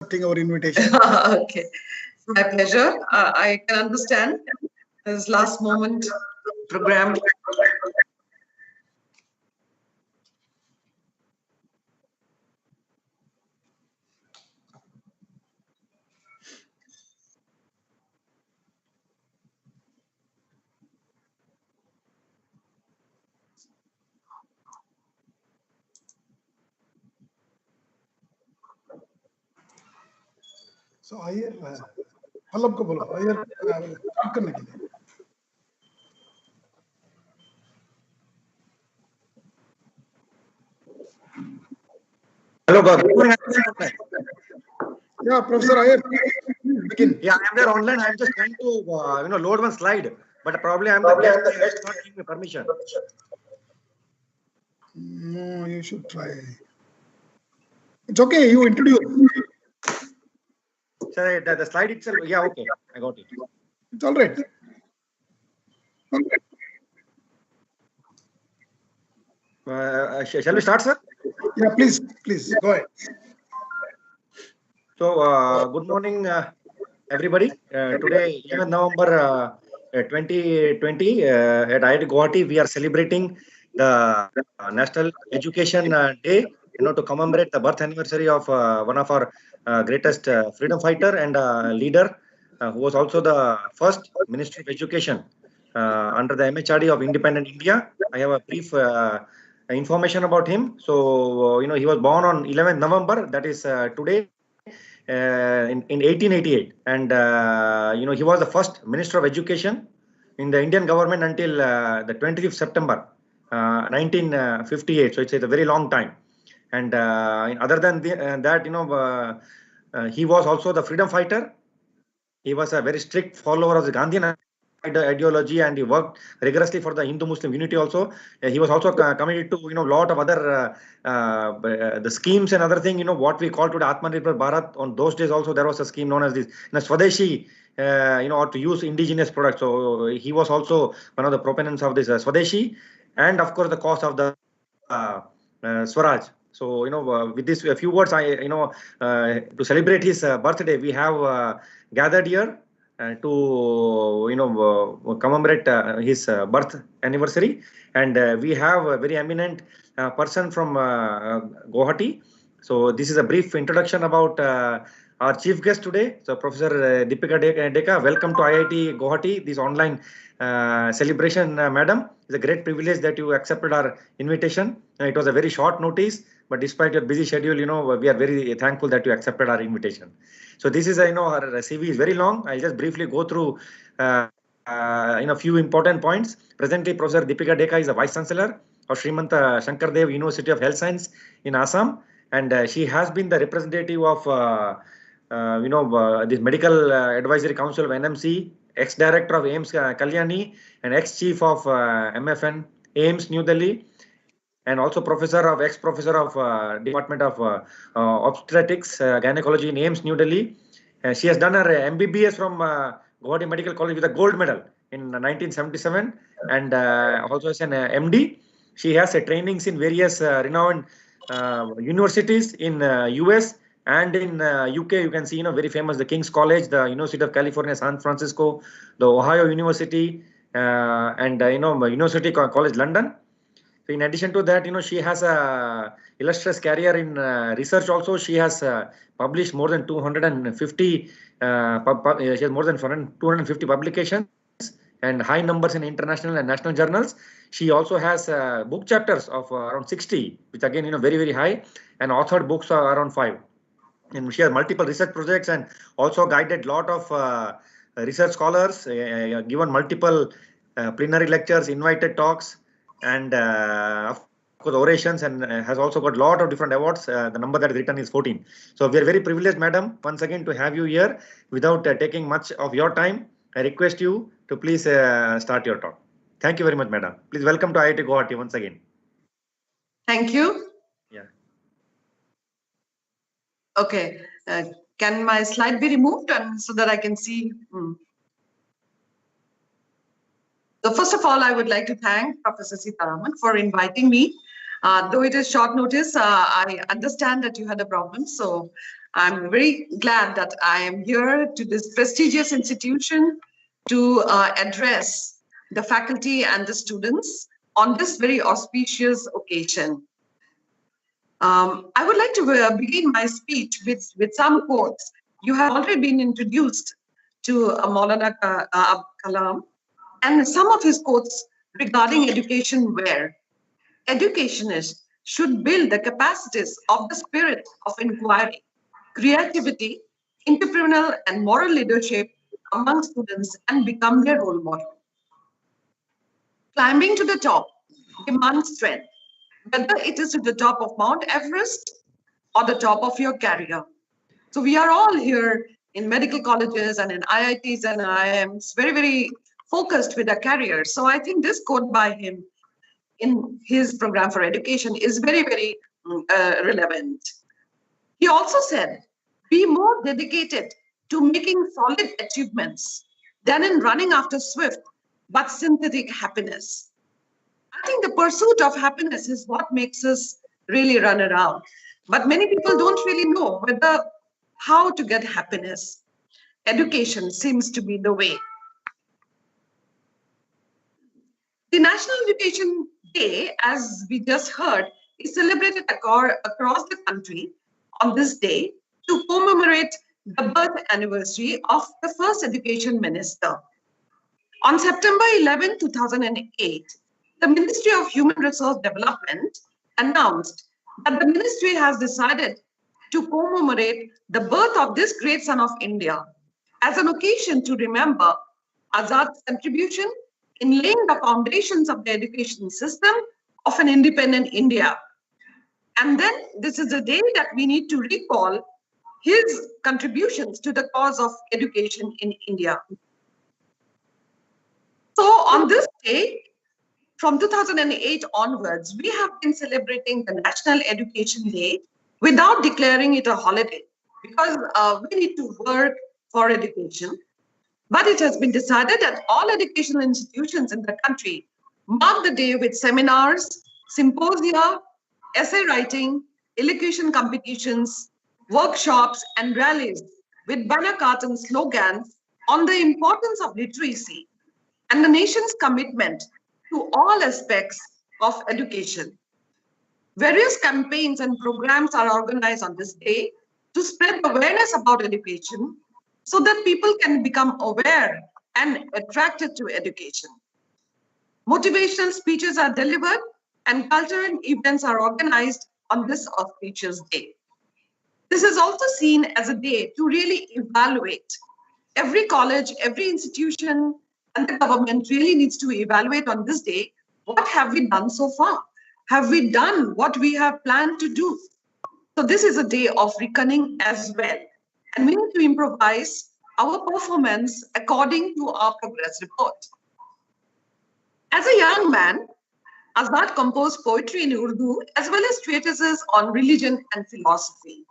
accepting our invitation. Okay, my pleasure. I can understand this last moment program. So आइए पल्लव को बोलो आइए start करने के लिए. Hello, God. Yeah, Professor Iyer, begin. Yeah, I am there online. I am just trying to load one slide, but probably I am the guest. It's not giving me permission. No, you should try. It's okay. You introduce. Sir, the slide itself. Yeah, okay, I got it. It's all right. Shall we start, sir? Yeah, please go ahead. So, good morning, everybody. Today, 11 November 2020, at IIT Guwahati, we are celebrating the National Education Day, to commemorate the birth anniversary of one of our greatest freedom fighter and leader, who was also the first Minister of Education under the MHRD of Independent India. I have a brief information about him. So, he was born on 11th November, that is today. In 1888, and he was the first Minister of Education in the Indian government until the 25th September 1958. So it's a very long time. And other than that, he was also the freedom fighter. He was a very strict follower of the Gandhian ideology, and he worked rigorously for the Hindu-Muslim unity also. He was also committed to, a lot of other the schemes and other thing, what we call today Atmanirbhar Bharat. On those days also, there was a scheme known as this, Swadeshi, or to use indigenous products. So he was also one of the proponents of this Swadeshi, and of course the cause of the Swaraj. So, with this a few words, to celebrate his birthday, we have gathered here to commemorate his birth anniversary, and we have a very eminent person from Guwahati. So this is a brief introduction about our chief guest today. So Professor Deepika Deka, welcome to IIT Guwahati, this online celebration, madam. It's a great privilege that you accepted our invitation. It was a very short notice, but despite your busy schedule, we are very thankful that you accepted our invitation. So this is, her CV is very long. I'll just briefly go through few important points. Presently, Professor Deepika Deka is a Vice Chancellor of Srimanta Shankardev University of Health Science in Assam, and she has been the representative of this Medical Advisory Council of NMC, ex-director of AIMS Kalyani, and ex-chief of MFN AIMS New Delhi, and also ex-professor of Department of Obstetrics, Gynecology in AIMS New Delhi. She has done her MBBS from Guwahati Medical College with a gold medal in 1977, and also as an MD. She has trainings in various renowned universities in US and in UK. You can see, very famous, the King's College, the University of California, San Francisco, the Ohio University, and University College London. So in addition to that, she has a illustrious career in research also. She has published more than 250 she has more than 250 publications and high numbers in international and national journals. She also has book chapters of around 60, which again, very, very high, and authored books are around 5. And she has multiple research projects and also guided a lot of research scholars, given multiple plenary lectures, invited talks, and of course orations, and has also got a lot of different awards. The number that is written is 14. So we are very privileged, madam, once again to have you here. Without taking much of your time, I request you to please start your talk. Thank you very much, madam. Please welcome to IIT Guwahati once again. Thank you. Yeah. Okay. Can my slide be removed and so that I can see? So first of all, I would like to thank Professor Sitaraman for inviting me. Though it is short notice, I understand that you had a problem. So I'm very glad that I am here to this prestigious institution to address the faculty and the students on this very auspicious occasion. I would like to begin my speech with some quotes. You have already been introduced to Maulana Abul Kalam, and some of his quotes regarding education were, educationists should build the capacities of the spirit of inquiry, creativity, entrepreneurial and moral leadership among students and become their role model. Climbing to the top demands strength, whether it is to the top of Mount Everest or the top of your career. So we are all here in medical colleges and in IITs and IIMs, very, very focused with our careers. So I think this quote by him in his program for education is very, very relevant. He also said, be more dedicated to making solid achievements than in running after swift but synthetic happiness. I think the pursuit of happiness is what makes us really run around. But many people don't really know how to get happiness. Education seems to be the way. The National Education Day, as we just heard, is celebrated across the country on this day to commemorate the birth anniversary of the first education minister. On September 11, 2008, the Ministry of Human Resource Development announced that the ministry has decided to commemorate the birth of this great son of India as an occasion to remember Azad's contribution in laying the foundations of the education system of an independent India. And then this is a day that we need to recall his contributions to the cause of education in India. So on this day, from 2008 onwards, we have been celebrating the National Education Day without declaring it a holiday because we need to work for education. But it has been decided that all educational institutions in the country mark the day with seminars, symposia, essay writing, elocution competitions, workshops, and rallies with banner cartoon slogans on the importance of literacy and the nation's commitment to all aspects of education. Various campaigns and programs are organized on this day to spread awareness about education so that people can become aware and attracted to education. Motivational speeches are delivered and cultural events are organized on this auspicious day. This is also seen as a day to really evaluate. Every college, every institution, and the government really needs to evaluate on this day, what have we done so far? Have we done what we have planned to do? So this is a day of reckoning as well. And we need to improvise our performance according to our progress report. As a young man, Azad composed poetry in Urdu as well as treatises on religion and philosophy.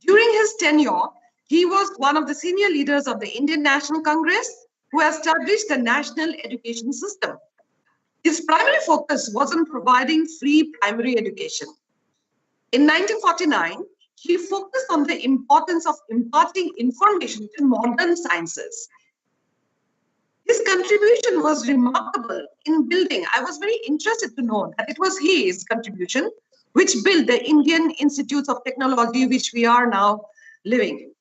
During his tenure, he was one of the senior leaders of the Indian National Congress who established the national education system. His primary focus was on providing free primary education. In 1949, he focused on the importance of imparting information to modern sciences. His contribution was remarkable in building. I was very interested to know that it was his contribution which built the Indian Institutes of Technology, which we are now living,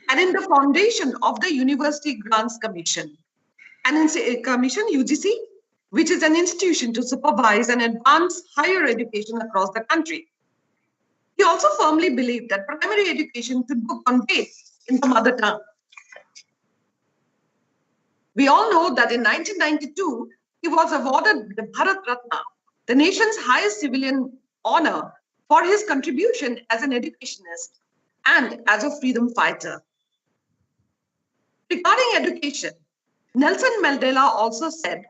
and in the foundation of the University Grants Commission, and in Commission UGC, which is an institution to supervise and advance higher education across the country. He also firmly believed that primary education should be conveyed in the mother tongue. We all know that in 1992, he was awarded the Bharat Ratna, the nation's highest civilian honor, for his contribution as an educationist and as a freedom fighter. Regarding education, Nelson Mandela also said,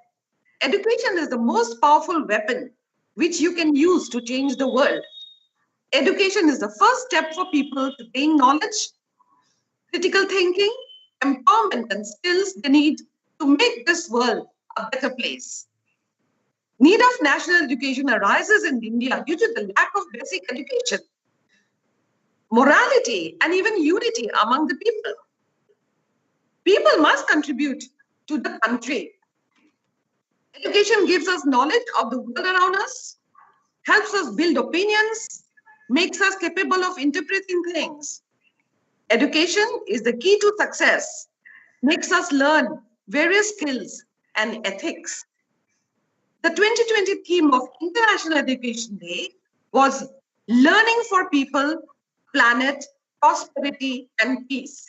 education is the most powerful weapon which you can use to change the world. Education is the first step for people to gain knowledge, critical thinking, empowerment, and skills they need to make this world a better place. Need of national education arises in India due to the lack of basic education. morality, and even unity among the people. People must contribute to the country. Education gives us knowledge of the world around us, helps us build opinions, makes us capable of interpreting things. Education is the key to success, makes us learn various skills and ethics. The 2020 theme of International Education Day was learning for people, planet, prosperity, and peace.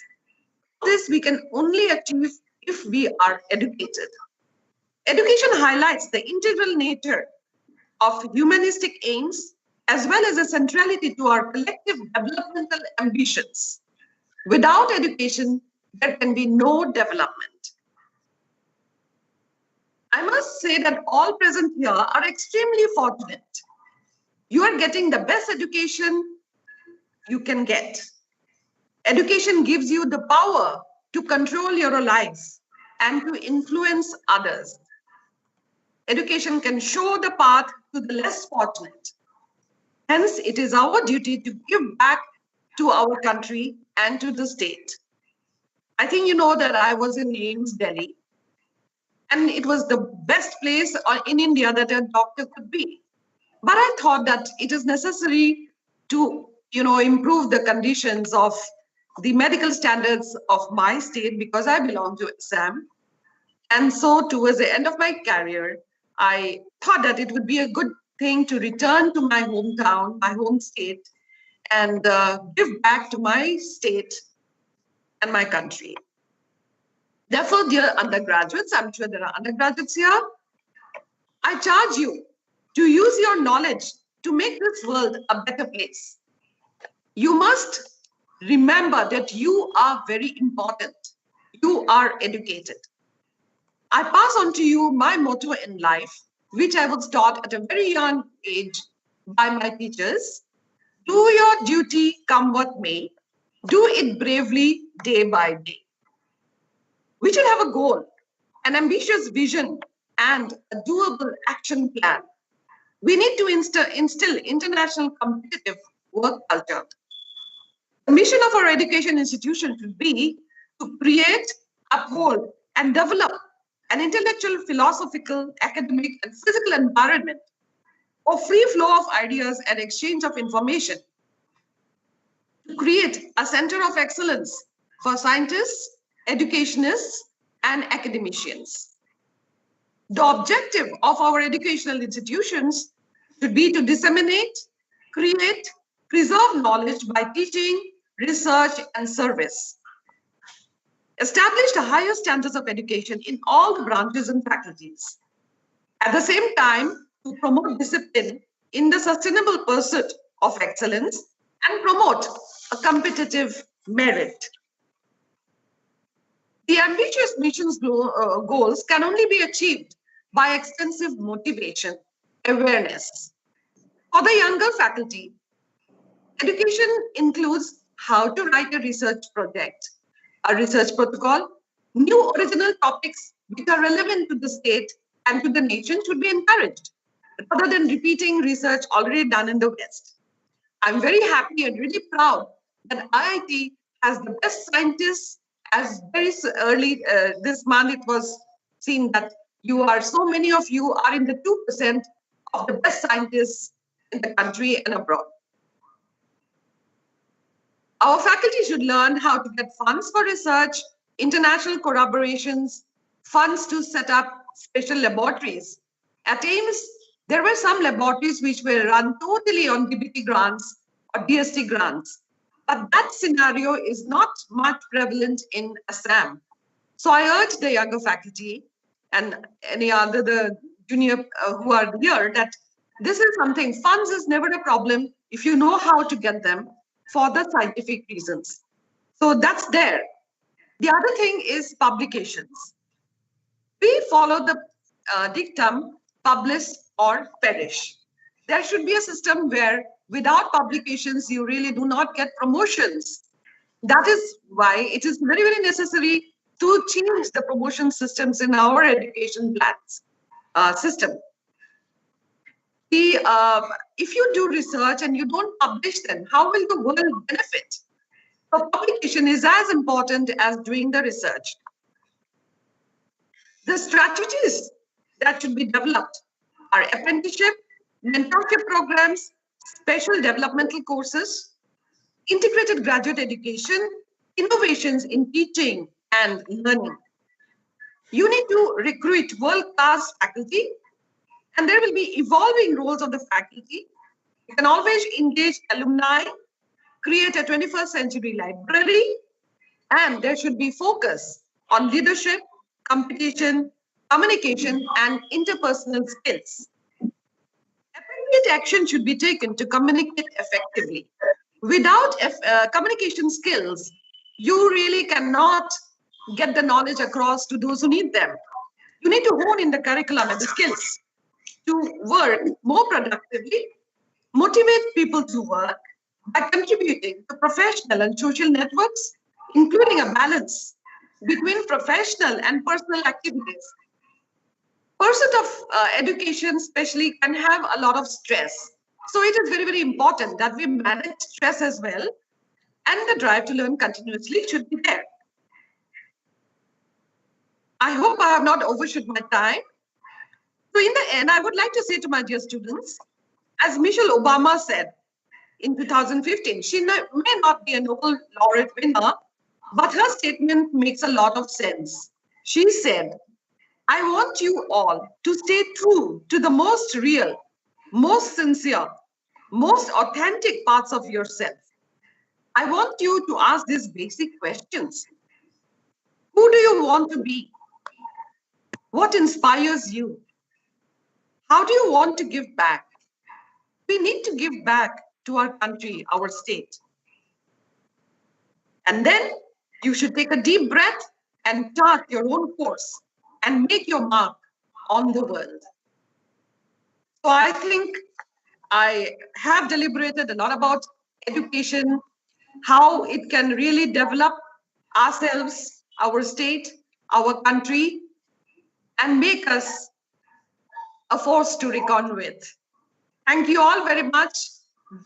This we can only achieve if we are educated. Education highlights the integral nature of humanistic aims as well as a centrality to our collective developmental ambitions. Without education, there can be no development. I must say that all present here are extremely fortunate. You are getting the best education you can get. Education gives you the power to control your life and to influence others. Education can show the path to the less fortunate. Hence, it is our duty to give back to our country and to the state. I think you know that I was in AIIMS, Delhi, and it was the best place in India that a doctor could be. But I thought that it is necessary to, improve the conditions of the medical standards of my state because I belong to Assam. And so towards the end of my career, I thought that it would be a good thing to return to my hometown, my home state, and give back to my state and my country. Therefore, dear undergraduates, I'm sure there are undergraduates here, I charge you to use your knowledge to make this world a better place. You must remember that you are very important. You are educated. I pass on to you my motto in life, which I was taught at a very young age by my teachers. Do your duty, come what may. Do it bravely day by day. We should have a goal, an ambitious vision, and a doable action plan. We need to instill international competitive work culture. The mission of our education institution should be to create, uphold, and develop an intellectual, philosophical, academic, and physical environment for free flow of ideas and exchange of information. To create a center of excellence for scientists, educationists, and academicians. The objective of our educational institutions should be to disseminate, create, preserve knowledge by teaching, research, and service. Establish the highest standards of education in all the branches and faculties. At the same time, to promote discipline in the sustainable pursuit of excellence and promote a competitive merit. The ambitious mission's goals can only be achieved by extensive motivation, awareness. For the younger faculty, education includes how to write a research project, a research protocol, new original topics which are relevant to the state and to the nation should be encouraged, rather than repeating research already done in the West. I'm very happy and really proud that IIT has the best scientists. As very early this month, it was seen that so many of you are in the 2% of the best scientists in the country and abroad. Our faculty should learn how to get funds for research, international collaborations, funds to set up special laboratories. At AIIMS, there were some laboratories which were run totally on DBT grants or DST grants. But that scenario is not much prevalent in Assam. So I urge the younger faculty and any other the junior who are here that this is something, funds is never a problem if you know how to get them for the scientific reasons. So that's there. The other thing is publications. We follow the dictum, publish or perish. There should be a system where without publications, you really do not get promotions. That is why it is very, very necessary to change the promotion systems in our education plans system. If you do research and you don't publish them, how will the world benefit? So publication is as important as doing the research. The strategies that should be developed are apprenticeship, mentorship programs, special developmental courses, integrated graduate education, innovations in teaching and learning. You need to recruit world-class faculty, and there will be evolving roles of the faculty. You can always engage alumni, create a 21st century library, and there should be focus on leadership, competition, communication, and interpersonal skills. Appropriate action should be taken to communicate effectively. Without communication skills, you really cannot get the knowledge across to those who need them. You need to hone in the curriculum and the skills to work more productively, motivate people to work by contributing to professional and social networks, including a balance between professional and personal activities. Pursuit of education especially can have a lot of stress. So it is very, very important that we manage stress as well, and the drive to learn continuously should be there. I hope I have not overshot my time. So in the end, I would like to say to my dear students, as Michelle Obama said in 2015, she may not be a Nobel laureate winner, but her statement makes a lot of sense. She said, I want you all to stay true to the most real, most sincere, most authentic parts of yourself. I want you to ask these basic questions. Who do you want to be? What inspires you? How do you want to give back? We need to give back to our country, our state. And then you should take a deep breath and chart your own course and make your mark on the world. So I think I have deliberated a lot about education, how it can really develop ourselves, our state, our country, and make us a force to reckon with. Thank you all very much.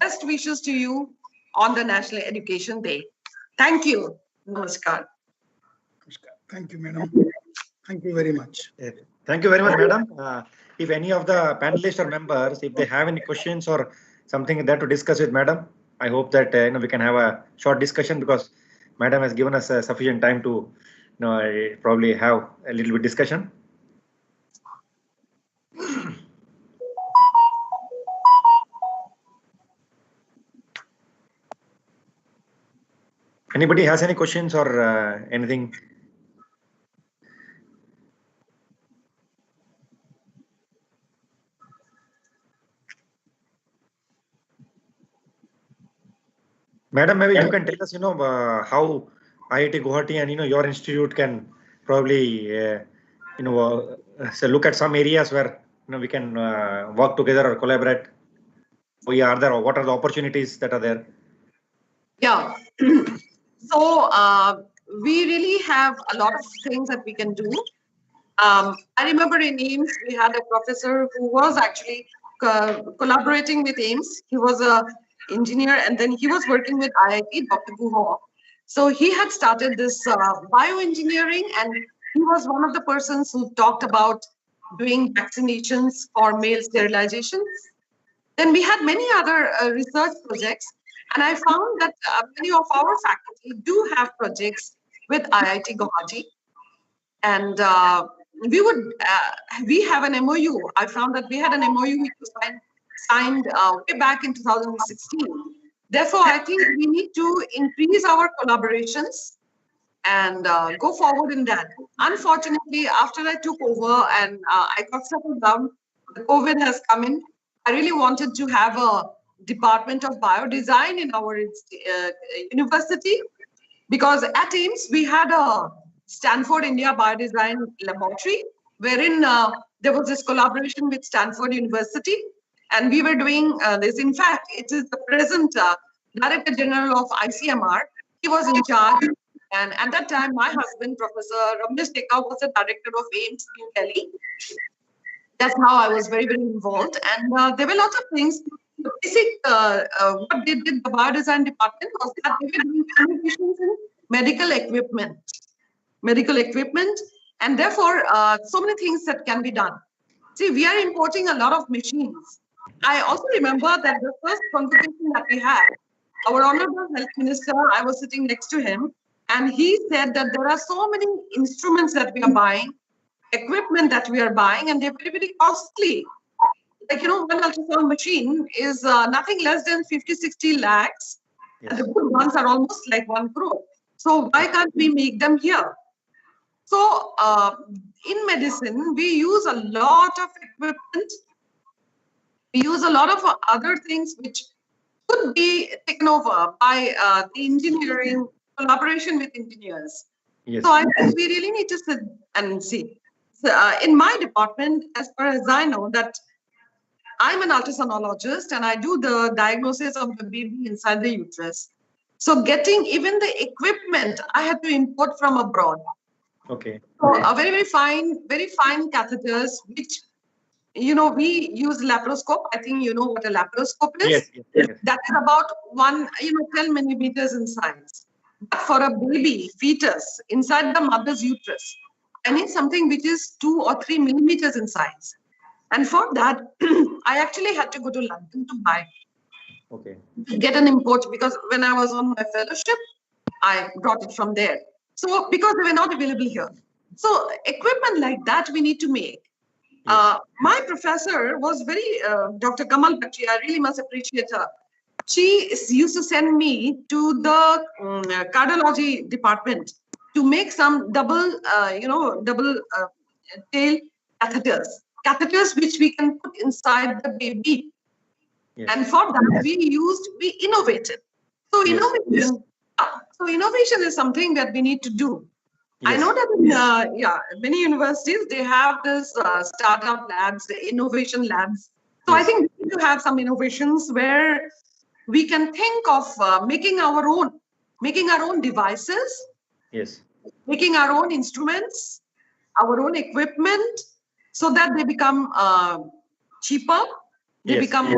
Best wishes to you on the National Education Day. Thank you. Namaskar. Thank you, madam. Thank you very much. Thank you very much, madam. If any of the panelists or members, if they have any questions or something that to discuss with madam, I hope that we can have a short discussion, because madam has given us sufficient time to probably have a little bit discussion. Anybody has any questions or anything? Madam, maybe you can tell us, how IIT Guwahati and your institute can probably, so look at some areas where we can work together or collaborate. What are the opportunities that are there? Yeah. So we really have a lot of things that we can do. I remember in AIMS, we had a professor who was actually collaborating with AIMS. He was an engineer, and then he was working with IIT, Dr. Guwahati. So he had started this bioengineering, and he was one of the persons who talked about doing vaccinations for male sterilizations. Then we had many other research projects, and I found that many of our faculty do have projects with IIT Guwahati. And we have an MOU. I found that we had an MOU which was signed way back in 2016. Therefore, I think we need to increase our collaborations and go forward in that. Unfortunately, after I took over and I got settled down, the COVID has come in. I really wanted to have a department of biodesign in our university, because at AIMS we had a Stanford India Biodesign Laboratory, wherein there was this collaboration with Stanford University, and we were doing this. In fact, it is the present Director General of ICMR. He was in charge, and at that time, my husband, Professor Ramesh Dekha, was the director of AIMS New Delhi. That's how I was very, very involved. And there were lots of things. The basic, what they did, the biodesign department, was that they were doing innovations in medical equipment, medical equipment, and therefore so many things that can be done. See, we are importing a lot of machines. I also remember that the first conversation that we had, our honorable health minister, I was sitting next to him, and he said that there are so many instruments that we are buying, equipment that we are buying, and they're very, very costly. Like, one ultrasound machine is nothing less than 50, 60 lakhs. Yes. And the good ones are almost like 1 crore. So why can't we make them here? So in medicine, we use a lot of equipment. We use a lot of other things which could be taken over by the engineering collaboration with engineers. Yes. So I think we really need to sit and see. So, in my department, as far as I know, that I'm an ultrasoundologist and I do the diagnosis of the baby inside the uterus. So getting even the equipment, I had to import from abroad. Okay. So very fine catheters, which we use laparoscope. I think you know what a laparoscope is. Yes. Yes. That is about 10 millimeters in size. But for a baby fetus inside the mother's uterus, I need something which is 2 or 3 millimeters in size. And for that, I actually had to go to London to buy, Okay. to get an import, because when I was on my fellowship, I brought it from there. So because they were not available here. So equipment like that we need to make. Yes. My professor was very, Dr. Kamal Bhatti, I really must appreciate her. She used to send me to the cardiology department to make some double tail catheters which we can put inside the baby. Yes. And for that, we innovated. So Yes. innovation is something that we need to do. I Yes. know that in many universities, they have this startup labs, the innovation labs. So I Yes. think we need to have some innovations where we can think of making our own devices, Yes. making our own instruments, our own equipment, so that they become cheaper, they Yes. become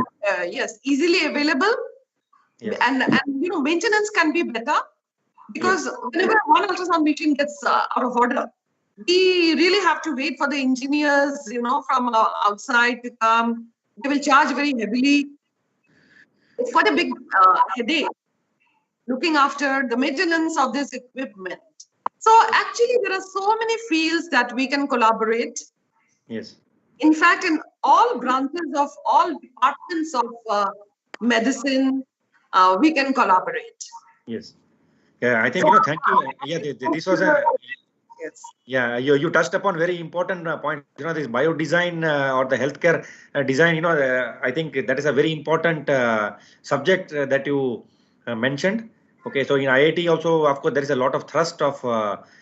easily available, Yes. and maintenance can be better, because whenever one ultrasound machine gets out of order, we really have to wait for the engineers, from outside to come. They will charge very heavily. It's quite a big headache looking after the maintenance of this equipment. So actually, there are so many fields that we can collaborate. Yes. In fact, in all branches of all departments of medicine, we can collaborate. Yes. Yeah, I think thank you. Yeah, this was a Yes. yeah. You touched upon very important point. This bio design or the healthcare design. I think that is a very important subject that you mentioned. Okay, so in IIT also, of course, there is a lot of thrust of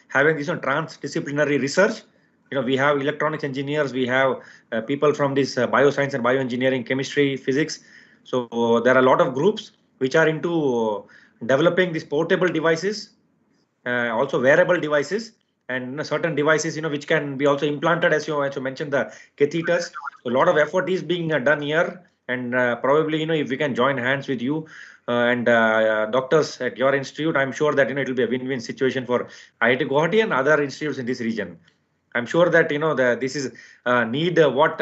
having this transdisciplinary research. We have electronics engineers, we have people from this bioscience and bioengineering, chemistry, physics. So there are a lot of groups which are into developing these portable devices, also wearable devices, and certain devices which can be also implanted, as you mentioned, the catheters. So a lot of effort is being done here, and probably if we can join hands with you and doctors at your institute, I'm sure that it will be a win-win situation for IIT Guwahati and other institutes in this region. I'm sure that this is need what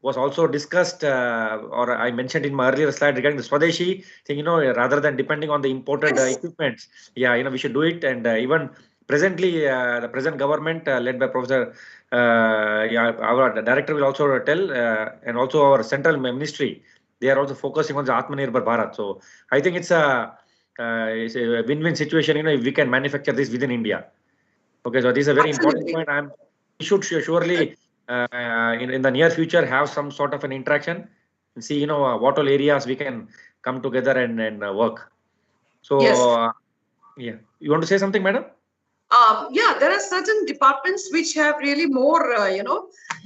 was also discussed, or I mentioned in my earlier slide regarding the Swadeshi thing. Rather than depending on the imported equipment, we should do it. And even presently, the present government led by Professor, our director will also tell, and also our central ministry, they are also focusing on the Atmanirbhar Bharat. So I think it's a win-win situation. If we can manufacture this within India. Okay, so this is a very important point. We should surely in the near future have some sort of an interaction and see what all areas we can come together and work. So yeah, you want to say something, madam? There are certain departments which have really more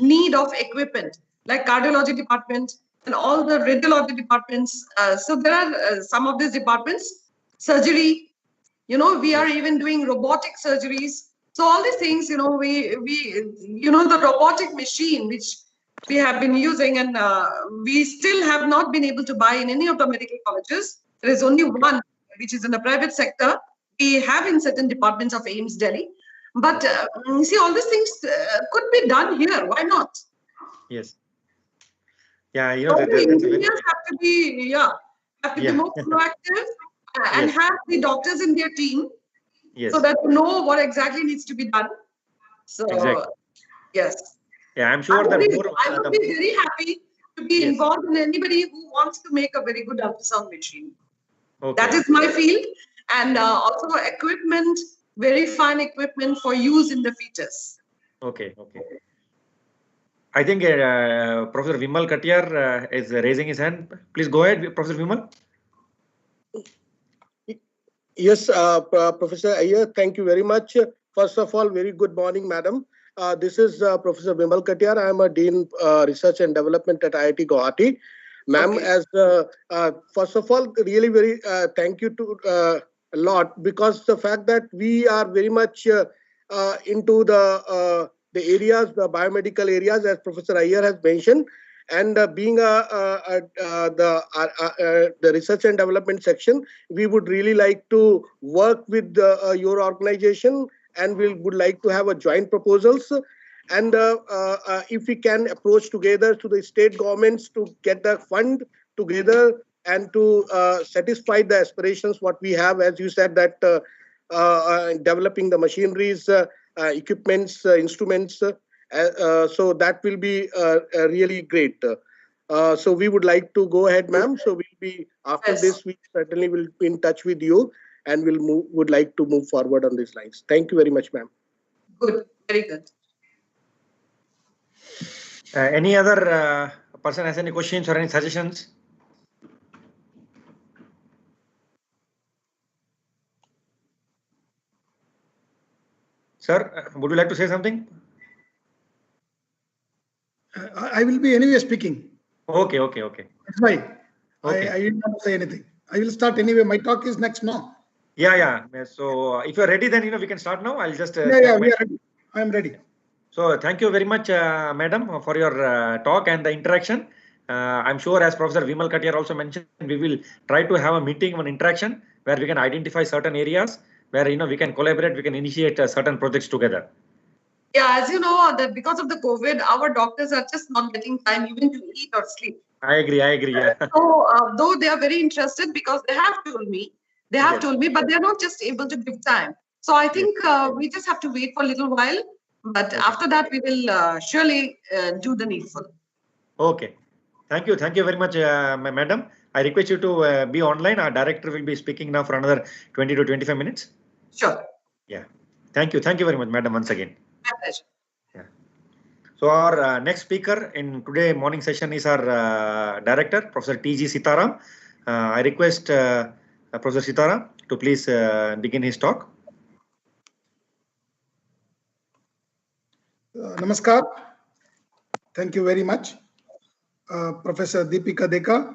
need of equipment, like cardiology department and all the radiology departments. So there are some of these departments, surgery. We are even doing robotic surgeries. So all these things, we the robotic machine which we have been using, and we still have not been able to buy in any of the medical colleges. There is only one, which is in the private sector. We have in certain departments of AIMS Delhi. But you see, all these things could be done here. Why not? Yes. Yeah, you know, All the that's a very, engineers have to be, yeah, more proactive and yes, have the doctors in their team yes, so that you know what exactly needs to be done. So, exactly. yes. Yeah, I'm sure that more, I would be very happy to be yes, involved in anybody who wants to make a very good ultrasound machine. That okay, is my field. And also equipment, very fine equipment for use in the fetus. okay, okay. I think Professor Vimal Katiyar is raising his hand. Please go ahead, Professor Vimal. Yes, Professor Iyer, thank you very much. First of all, very good morning, madam. This is Professor Vimal Katiyar. I am a Dean Research and Development at IIT Guwahati. Ma'am, Okay. as first of all, really very thank you to a lot, because the fact that we are very much into the areas, the biomedical areas, as Professor Iyer has mentioned, and being the research and development section, we would really like to work with your organization, and we would like to have a joint proposals. And if we can approach together to the state governments to get the fund together and to satisfy the aspirations what we have, as you said, that developing the machineries, equipments, instruments. So that will be really great. So we would like to go ahead, ma'am. So we'll be after Yes. this, we certainly will be in touch with you, and would like to move forward on these lines. Thank you very much, ma'am. Good. Very good. Any other person has any questions or any suggestions? Sir, would you like to say something? I will be anyway speaking. Okay, okay, okay. That's why Okay. I didn't want to say anything. I will start anyway. My talk is next now. Yeah, yeah. So if you're ready, then we can start now. I'll just Yeah, take we are ready. I am ready. So thank you very much, madam, for your talk and the interaction. I'm sure, as Professor Vimal Katiyar also mentioned, we will try to have a meeting, an interaction where we can identify certain areas where we can collaborate, we can initiate certain projects together. Yeah, as you know, that because of the COVID, our doctors are just not getting time even to eat or sleep. I agree. Yeah. So, though they are very interested, because they have told me, Yes. but they're not just able to give time. So I think we just have to wait for a little while. But Okay. after that, we will surely do the needful. Okay. Thank you. Thank you very much, madam. I request you to be online. Our director will be speaking now for another 20 to 25 minutes. Sure. Yeah. Thank you. Thank you very much, madam, once again. My pleasure. Yeah. So our next speaker in today morning session is our director, Professor T.G. Sitaram. I request Professor Sitaram to please begin his talk. Namaskar. Thank you very much. Professor Deepika Deka.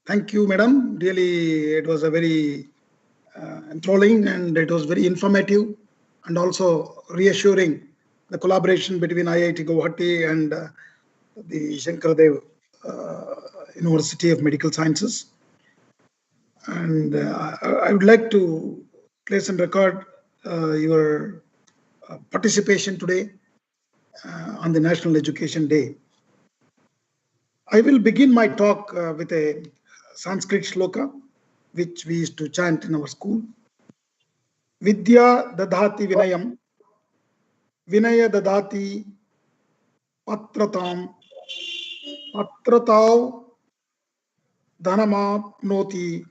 Thank you, madam. Really, it was a very enthralling, and it was very informative and also reassuring, the collaboration between IIT Guwahati and the Shankardev University of Medical Sciences. And I would like to place on record your participation today on the National Education Day. I will begin my talk with a Sanskrit shloka, which we used to chant in our school. Vidya dadhati vinayam, vinaya dadhati patratam, patratav dhanamapnoti,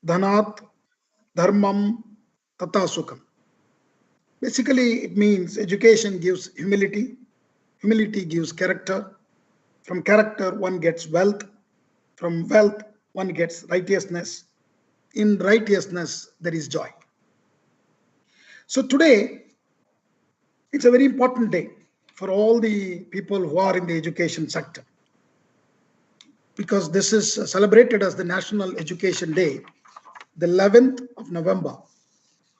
dhanat dharmam tata sukham. Basically, it means education gives humility, humility gives character, from character one gets wealth, from wealth one gets righteousness, in righteousness there is joy. So today, it's a very important day for all the people who are in the education sector, because this is celebrated as the National Education Day, the 11th of November.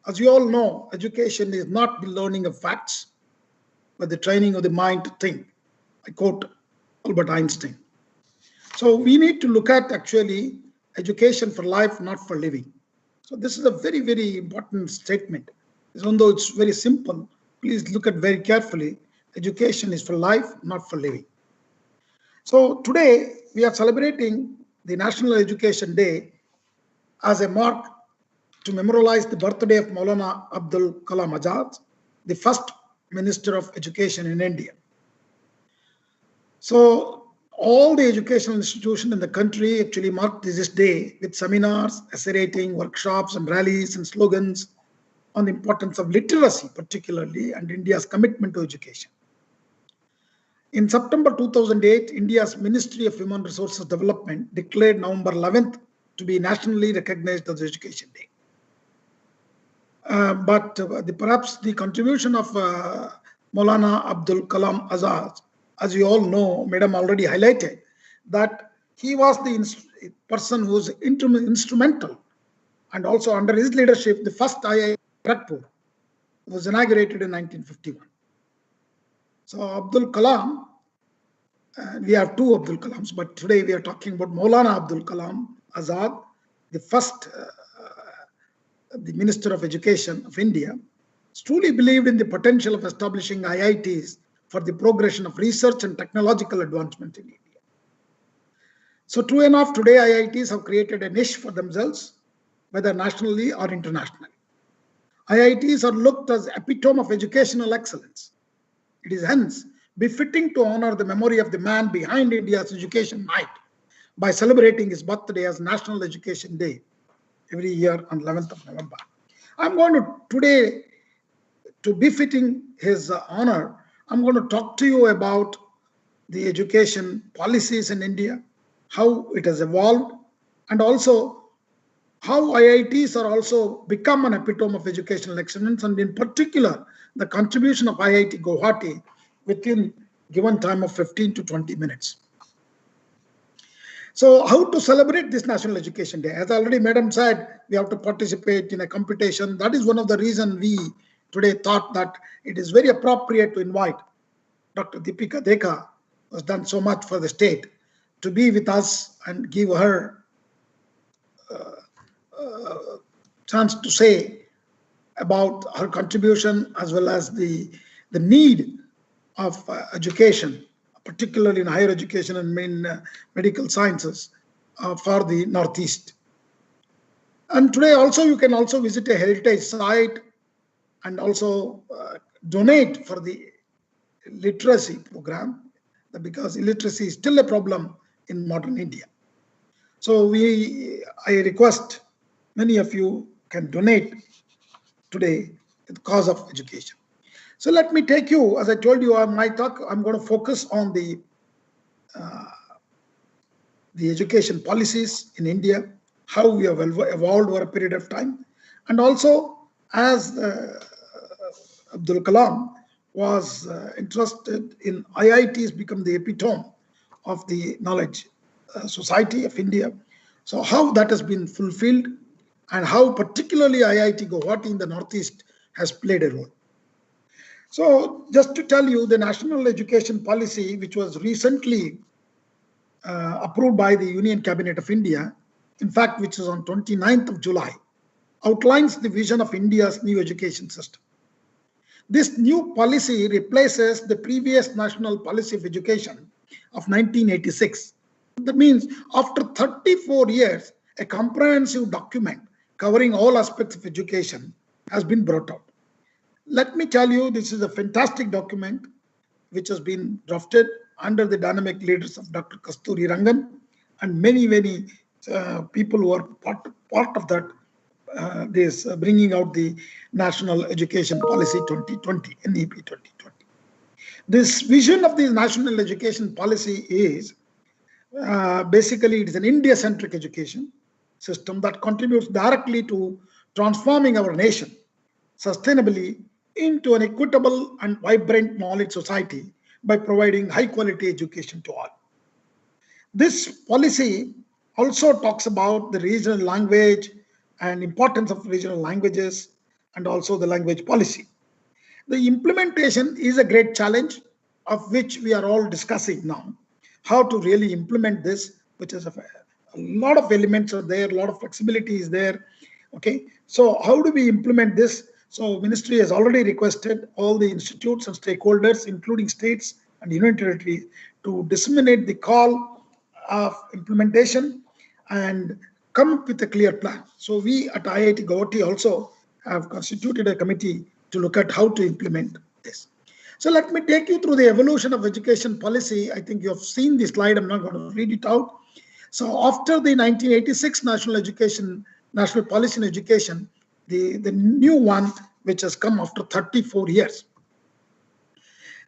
As you all know, education is not the learning of facts, but the training of the mind to think. I quote Albert Einstein. So we need to look at actually education for life, not for living. So this is a very, very important statement. Even though it's very simple, please look at very carefully. Education is for life, not for living. So today we are celebrating the National Education Day as a mark to memorialize the birthday of Maulana Abdul Kalam Azad, the first Minister of Education in India. So all the educational institutions in the country actually marked this day with seminars, essay writing, workshops, and rallies and slogans on the importance of literacy, particularly, and India's commitment to education. In September 2008, India's Ministry of Human Resources Development declared November 11th to be nationally recognized as Education Day. Perhaps the contribution of Maulana Abdul Kalam Azad, as you all know, Madam already highlighted, that he was the person who was instrumental, and also under his leadership, the first IIT Kharagpur was inaugurated in 1951. So Abdul Kalam, we have two Abdul Kalams, but today we are talking about Maulana Abdul Kalam Azad, the first the Minister of Education of India, truly believed in the potential of establishing IITs for the progression of research and technological advancement in India. So true enough, today IITs have created a niche for themselves, whether nationally or internationally. IITs are looked as epitome of educational excellence. It is hence befitting to honor the memory of the man behind India's education night by celebrating his birthday as National Education Day every year on 11th of November. I'm going to today, to befitting his honor, I'm going to talk to you about the education policies in India, how it has evolved, and also how IITs are also become an epitome of educational excellence, and in particular, the contribution of IIT Guwahati within given time of 15 to 20 minutes. So how to celebrate this National Education Day? As already Madam said, we have to participate in a competition. That is one of the reasons we today thought that it is very appropriate to invite Dr. Deepika Dekha, who has done so much for the state, to be with us and give her chance to say about her contribution as well as the need of education, particularly in higher education and medical sciences for the Northeast. And today also you can also visit a heritage site and also donate for the literacy program, because illiteracy is still a problem in modern India. So I request many of you can donate today to the cause of education. So let me take you, as I told you, my talk, I'm going to focus on the education policies in India, how we have evolved over a period of time, and also as Abdul Kalam was interested in IITs become the epitome of the knowledge society of India. So how that has been fulfilled and how particularly IIT Guwahati in the Northeast has played a role. So just to tell you, the National Education Policy, which was recently approved by the Union Cabinet of India, in fact, which is on 29th of July, outlines the vision of India's new education system. This new policy replaces the previous National Policy of Education of 1986. That means after 34 years, a comprehensive document covering all aspects of education has been brought out. Let me tell you, this is a fantastic document which has been drafted under the dynamic leaders of Dr. Kasturi Rangan and many people who are part of that, this bringing out the National Education Policy 2020, NEP 2020. This vision of the National Education Policy is basically it is an India-centric education system that contributes directly to transforming our nation sustainably into an equitable and vibrant knowledge society by providing high-quality education to all. This policy also talks about the regional language and importance of regional languages and also the language policy. The implementation is a great challenge of which we are all discussing now. how to really implement this, which is a lot of elements are there, a lot of flexibility is there. Okay, so how do we implement this? So ministry has already requested all the institutes and stakeholders, including states and union territories, to disseminate the call of implementation and come up with a clear plan. So we at IIT Guwahati also have constituted a committee to look at how to implement this. So let me take you through the evolution of education policy. I think you have seen the slide. I'm not going to read it out. So after the 1986 National Policy in Education, the new one, which has come after 34 years.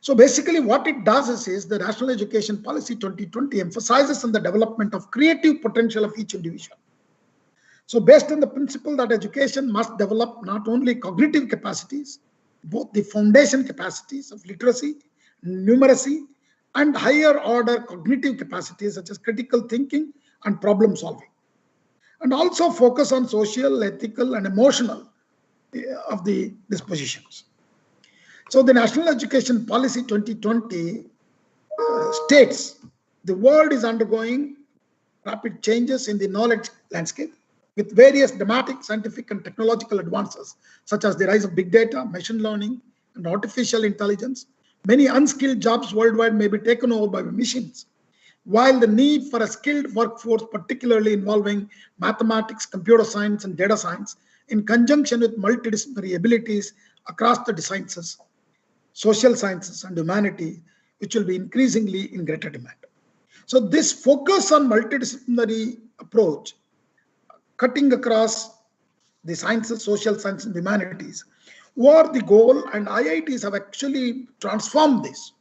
So basically what it does is the National Education Policy 2020 emphasizes on the development of creative potential of each individual. So based on the principle that education must develop not only cognitive capacities, both the foundation capacities of literacy, numeracy, and higher order cognitive capacities such as critical thinking and problem solving, and also focus on social, ethical, and emotional of the dispositions. So the National Education Policy 2020 states the world is undergoing rapid changes in the knowledge landscape with various dramatic scientific and technological advances, such as the rise of big data, machine learning, and artificial intelligence. Many unskilled jobs worldwide may be taken over by machines, while the need for a skilled workforce, particularly involving mathematics, computer science, and data science, in conjunction with multidisciplinary abilities across the sciences, social sciences, and humanity, which will be increasingly in greater demand. So this focus on multidisciplinary approach, cutting across the sciences, social sciences, and humanities, were the goal, and IITs have actually transformed this.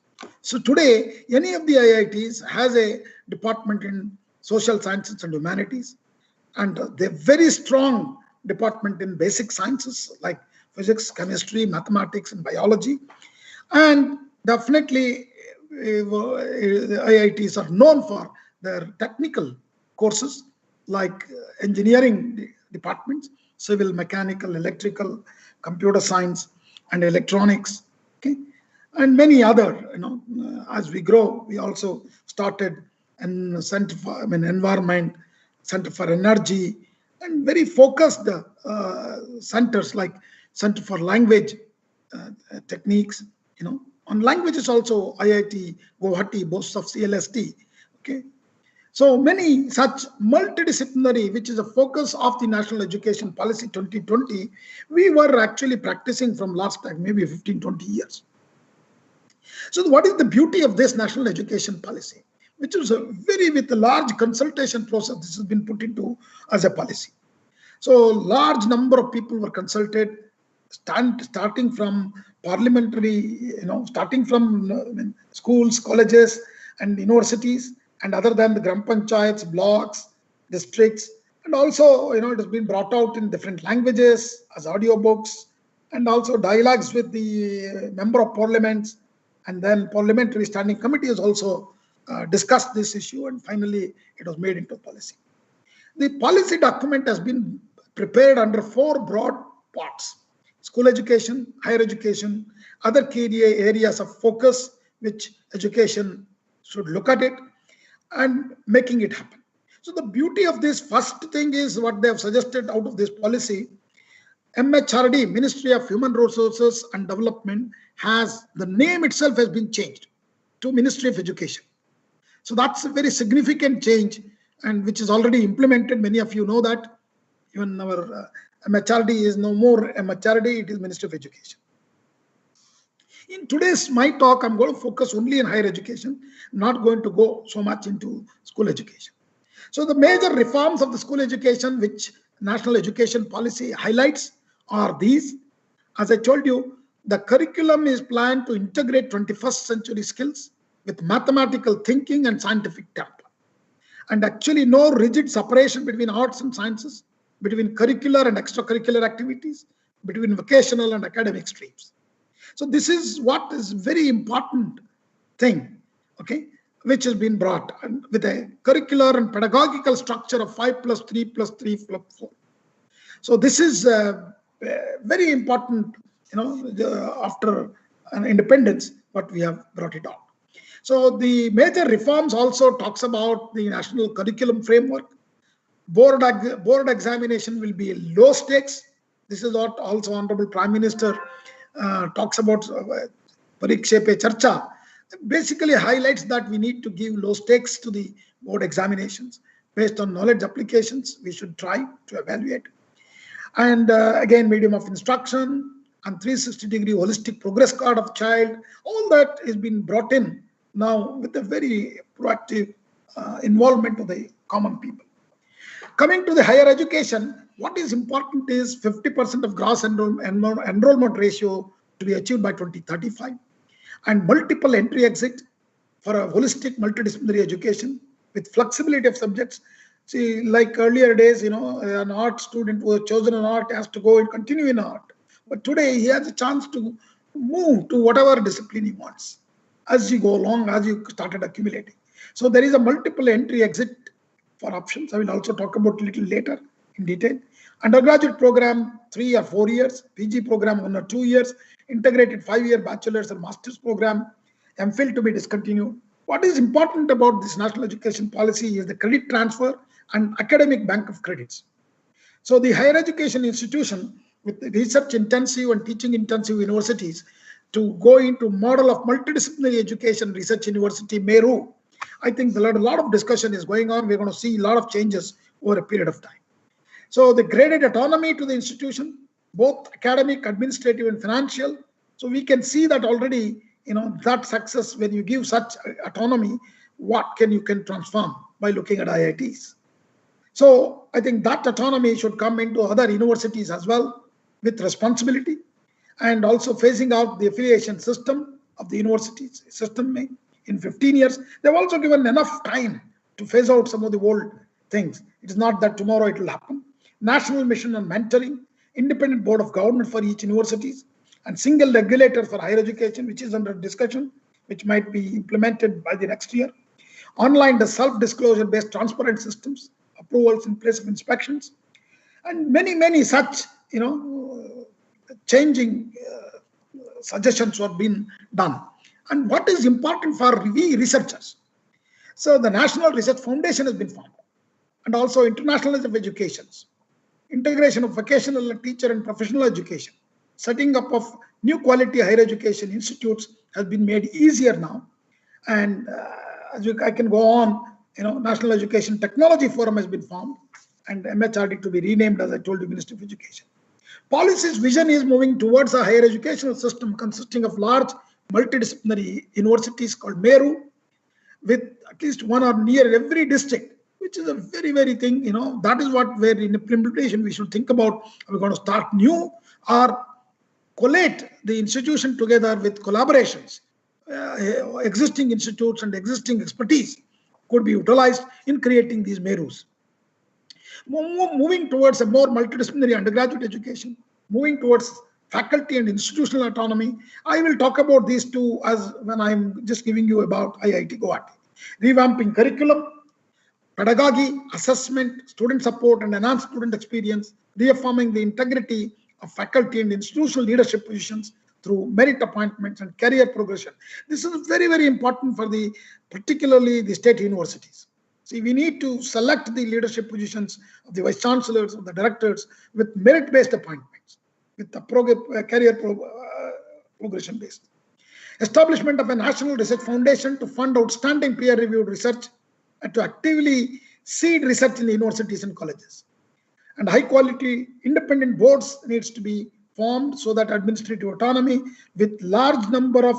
So today, any of the IITs has a department in social sciences and humanities, and they're very strong department in basic sciences like physics, chemistry, mathematics, and biology. And definitely, the IITs are known for their technical courses like engineering departments, civil, mechanical, electrical, computer science, and electronics. Okay, and many other. As we grow, we also started an Center for Environment, Center for Energy, and very focused centers like Center for Language Techniques. On languages also, IIT Guwahati boasts of CLST. Okay, so many such multidisciplinary, which is a focus of the National Education Policy 2020, we were actually practicing from last time, maybe 15, 20 years. So what is the beauty of this National Education Policy, which is with a large consultation process this has been put into as a policy. So large number of people were consulted, starting from parliamentary, starting from schools, colleges, and universities, and other than the gram panchayats, blocks, districts, and also it has been brought out in different languages as audiobooks, and also dialogues with the member of parliaments, and then parliamentary standing committee has also discussed this issue, and finally it was made into policy. The policy document has been prepared under 4 broad parts: school education, higher education, other key areas of focus which education should look at it, and making it happen. So the beauty of this first thing is what they have suggested out of this policy. MHRD, Ministry of Human Resources and Development, the name itself has been changed to Ministry of Education. So that's a very significant change, and which is already implemented. Many of you know that. Even our MHRD is no more MHRD, it is Ministry of Education. In today's my talk, I'm going to focus only on higher education, not going to go so much into school education. So the major reforms of the school education which National Education Policy highlights are these. As I told you, the curriculum is planned to integrate 21st century skills with mathematical thinking and scientific temper. And actually no rigid separation between arts and sciences, between curricular and extracurricular activities, between vocational and academic streams. So this is what is very important thing, okay, which has been brought, and with a curricular and pedagogical structure of 5+3+3+4. So this is very important, after an independence, what we have brought it on. So the major reforms also talks about the national curriculum framework. Board examination will be low stakes. This is what also Honorable Prime Minister talks about. Pariksha Pe Charcha basically highlights that we need to give low stakes to the board examinations based on knowledge applications. We should try to evaluate. And again, medium of instruction and 360-degree holistic progress card of child. All that is being brought in now with a very proactive involvement of the common people. Coming to the higher education, what is important is 50% of gross enrollment ratio to be achieved by 2035, and multiple entry-exit for a holistic multidisciplinary education with flexibility of subjects. See, like earlier days, an art student who has chosen an art has to go and continue in art. But today he has a chance to move to whatever discipline he wants as you go along, as you started accumulating. So there is a multiple entry-exit for options. I will also talk about a little later in detail. Undergraduate program, 3 or 4 years. PG program, 1 or 2 years. Integrated 5-year bachelor's and master's program. MPhil to be discontinued. What is important about this national education policy is the credit transfer and academic bank of credits. So the higher education institution with research intensive and teaching intensive universities to go into model of multidisciplinary education research university, MERU. I think a lot of discussion is going on. We're going to see a lot of changes over a period of time. So the graded autonomy to the institution, both academic, administrative, and financial. So we can see that already, that success when you give such autonomy, what you can transform by looking at IITs. So I think that autonomy should come into other universities as well with responsibility, and also phasing out the affiliation system of the universities system in 15 years. They've also given enough time to phase out some of the old things. It is not that tomorrow it will happen. National mission on mentoring, independent board of government for each universities, and single regulator for higher education, which is under discussion, which might be implemented by the next year. Online, the self-disclosure based transparent systems, approvals in place of inspections, and many such, changing suggestions were being done. And what is important for we researchers? So the National Research Foundation has been formed, and also internationalization of educations, integration of vocational and teacher and professional education, setting up of new quality higher education institutes has been made easier now. And I can go on, National Education Technology Forum has been formed, and MHRD to be renamed, as I told you, Ministry of Education. Policy's vision is moving towards a higher educational system consisting of large multidisciplinary universities called MERU, with at least one or near every district, which is a very thing, that is where in implementation we should think about. We're going to start new or collate the institution together with collaborations. Existing institutes and existing expertise could be utilized in creating these MERUs. Moving towards a more multidisciplinary undergraduate education, moving towards faculty and institutional autonomy. I will talk about these two as when I'm just giving you about IIT Guwahati. Revamping curriculum, pedagogy, assessment, student support, and enhanced student experience, reaffirming the integrity of faculty and institutional leadership positions through merit appointments and career progression. This is very important for particularly the state universities. See, we need to select the leadership positions of the vice chancellors, of the directors, with merit-based appointments, with the career progression based. Establishment of a national research foundation to fund outstanding peer-reviewed research and to actively seed research in the universities and colleges. And high-quality independent boards needs to be formed so that administrative autonomy with large number of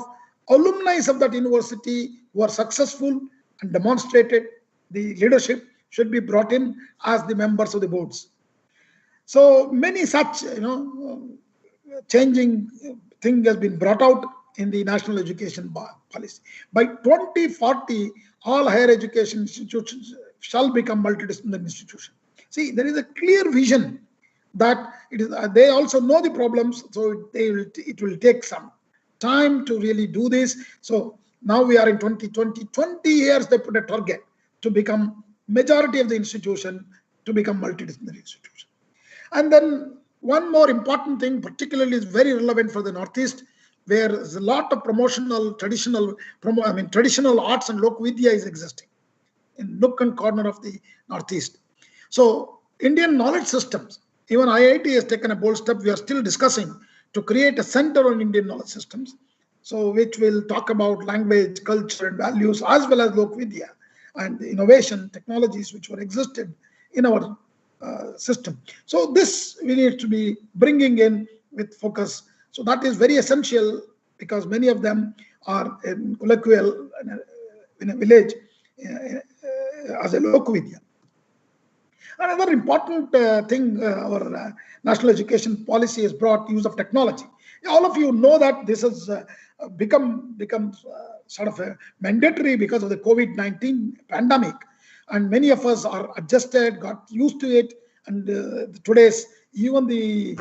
alumni of that university who are successful and demonstrated the leadership should be brought in as the members of the boards. So many such, changing thing has been brought out in the national education policy. By 2040, all higher education institutions shall become multidisciplinary institutions. See, there is a clear vision that it is. They also know the problems, so it will take some time to really do this. So now we are in 2020. 20 years they put a target to become majority of the institution to become multidisciplinary institution. And then one more important thing, particularly is very relevant for the Northeast, where there's a lot of traditional arts and Lokvidya is existing in nook and corner of the Northeast. So Indian knowledge systems, even IIT has taken a bold step. We are still discussing to create a center on Indian knowledge systems, so which will talk about language, culture, and values, as well as Lokvidya and innovation technologies which were existed in our system. So this we need to be bringing in with focus. So that is very essential, because many of them are in colloquial in a village as a Lokvidya. Another important thing our national education policy has brought: use of technology. All of you know that this has become sort of a mandatory because of the COVID-19 pandemic, and many of us are adjusted, got used to it, and today's even the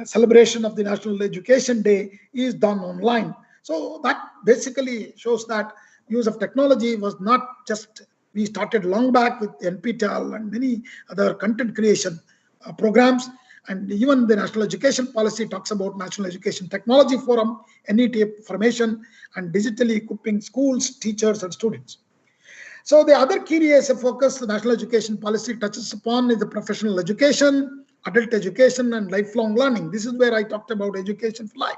celebration of the National Education Day is done online. So that basically shows that use of technology was not just, we started long back with NPTEL and many other content creation programs. And even the National Education Policy talks about National Education Technology Forum, NET formation, and digitally equipping schools, teachers, and students. So the other key areas of focus the National Education Policy touches upon is the professional education, adult education, and lifelong learning. This is where I talked about education for life.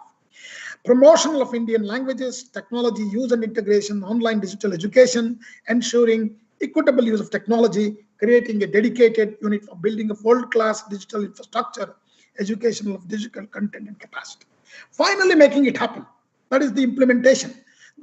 Promotion of Indian languages, technology use and integration, online digital education, ensuring equitable use of technology, creating a dedicated unit for building a world-class digital infrastructure, educational of digital content and capacity. Finally, making it happen. That is the implementation.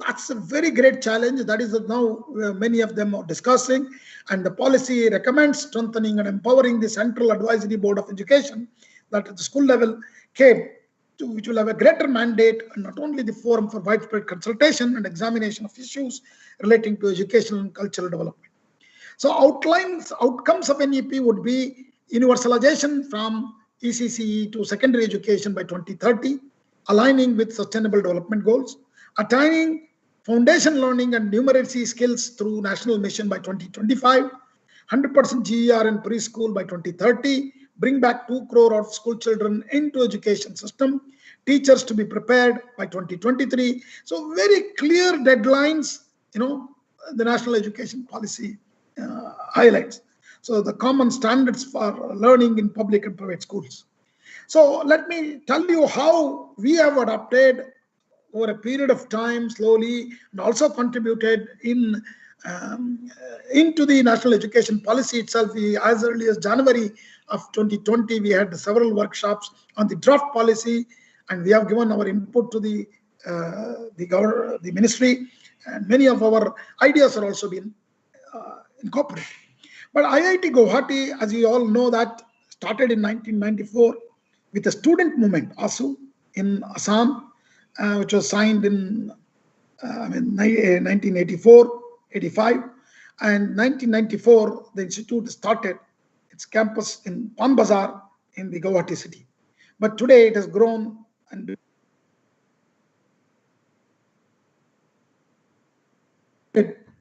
That's a very great challenge. That is now many of them are discussing, and the policy recommends strengthening and empowering the Central Advisory Board of Education that at the school level came to, which will have a greater mandate, and not only the forum for widespread consultation and examination of issues relating to educational and cultural development. So outcomes of NEP would be universalization from ECCE to secondary education by 2030, aligning with sustainable development goals, attaining foundation learning and numeracy skills through national mission by 2025, 100% GER in preschool by 2030, bring back 2 crore of school children into education system, teachers to be prepared by 2023. So very clear deadlines, the national education policy highlights. So the common standards for learning in public and private schools. So let me tell you how we have adopted over a period of time slowly, and also contributed into the national education policy itself. As early as January of 2020, we had several workshops on the draft policy, and we have given our input to the ministry, and many of our ideas are also being incorporated. But IIT Guwahati, as you all know, that started in 1994 with a student movement, ASU, in Assam, which was signed in 1984, 85. And 1994, the institute started its campus in Pan Bazar in the Guwahati city. But today it has grown and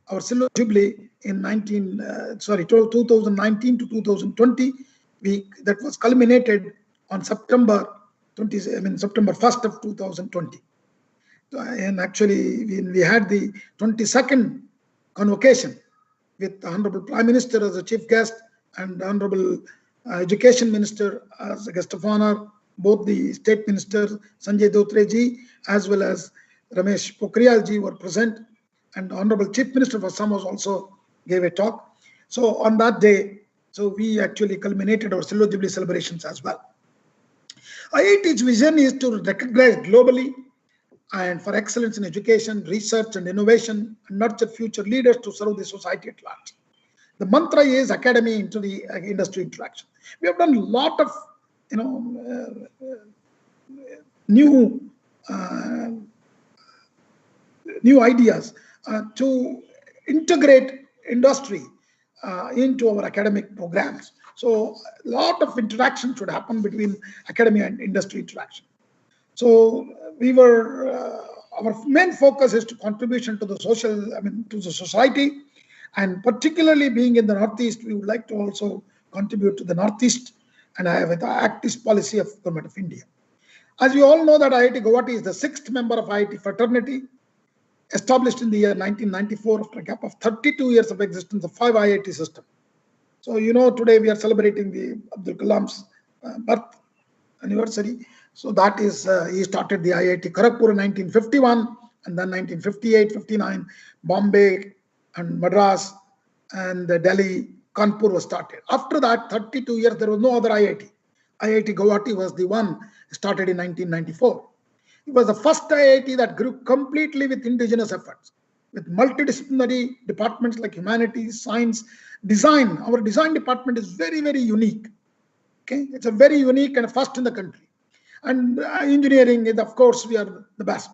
our silver jubilee in 2019 to 2020. That was culminated on September 1st of 2020. And actually, we had the 22nd convocation with the Honorable Prime Minister as a chief guest and the Honorable Education Minister as a guest of honor. Both the State Minister Sanjay Dhotre ji as well as Ramesh Pokhriyal ji were present, and the Honorable Chief Minister of Assam also gave a talk. So on that day, so we actually culminated our Silver Jubilee celebrations as well. IIT's vision is to recognize globally and for excellence in education, research, and innovation, and nurture future leaders to serve the society at large. The mantra is academy into the industry interaction. We have done a lot of, new ideas to integrate industry into our academic programs. So a lot of interaction should happen between academia and industry interaction. So our main focus is to contribution to the to the society, and particularly being in the Northeast, we would like to also contribute to the Northeast, and I have the Act East policy of Government of India. As you all know that IIT Guwahati is the 6th member of IIT fraternity, established in the year 1994 after a gap of 32 years of existence of 5 IIT system. So, you know, today we are celebrating the Abdul Kalam's birth anniversary. So that is, he started the IIT Kharagpur in 1951, and then 1958, 59, Bombay and Madras and Delhi, Kanpur was started. After that, 32 years, there was no other IIT. IIT Guwahati was the one started in 1994. It was the first IIT that grew completely with indigenous efforts, with multidisciplinary departments like humanities, science, design. Our design department is very, very unique. Okay, it's a very unique and first in the country. And engineering is, of course, we are the best.